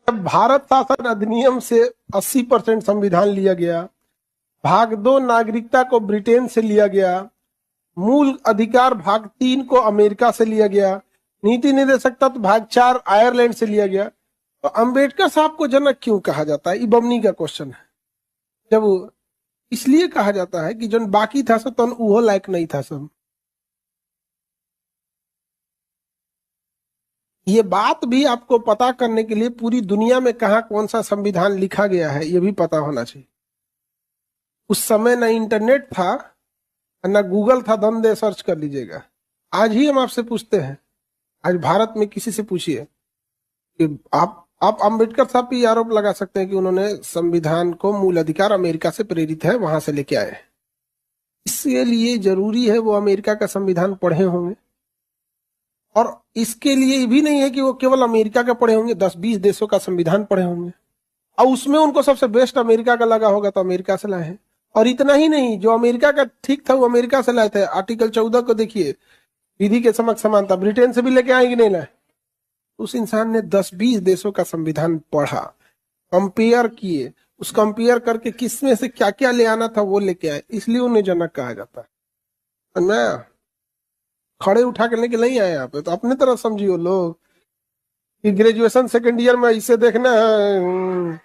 जब भारत शासन अधिनियम से 80% संविधान लिया गया, भाग 2 नागरिकता को ब्रिटेन से लिया गया, मूल अधिकार भाग 3 को अमेरिका से लिया गया, नीति निर्देशक तत्व भाग 4 आयरलैंड से लिया गया, तो अंबेडकर साहब को जनक क्यों कहा जाता है? ये बमनी का क्वेश्चन है। जब इसलिए कहा जाता है कि जो बाकी था सब तन उहो लायक नहीं था सब। ये बात भी आपको पता करने के लिए पूरी दुनिया में कहा कौन सा संविधान लिखा गया है ये भी पता होना चाहिए। उस समय ना इंटरनेट था ना गूगल था, दम दे सर्च कर लीजिएगा। आज ही हम आपसे पूछते हैं, आज भारत में किसी से पूछिए कि आप अंबेडकर साहब पे आरोप लगा सकते हैं कि उन्होंने संविधान को मूल अधिकार अमेरिका से प्रेरित है, वहां से लेके आए। इसके लिए जरूरी है वो अमेरिका का संविधान पढ़े होंगे, और इसके लिए भी नहीं है कि वो केवल अमेरिका का पढ़े होंगे, 10-20 देशों का संविधान पढ़े होंगे और उसमें उनको सबसे बेस्ट अमेरिका का लगा होगा तो अमेरिका से लाए हैं। और इतना ही नहीं, जो अमेरिका का ठीक था वो अमेरिका से लाए थे। आर्टिकल 14 को देखिए, विधि के समक्ष समानता, ब्रिटेन से भी लेके आएंगे नहीं लाए। उस इंसान ने 10-20 देशों का संविधान पढ़ा, कंपेयर किए, उस कंपेयर करके किसमें से क्या क्या ले आना था वो लेके आए, इसलिए उन्हें जनक कहा जाता है। मैं खड़े उठा के लेके नहीं आए यहाँ पे, तो अपने तरह समझिए लोग कि ग्रेजुएशन सेकेंड ईयर में इसे देखना है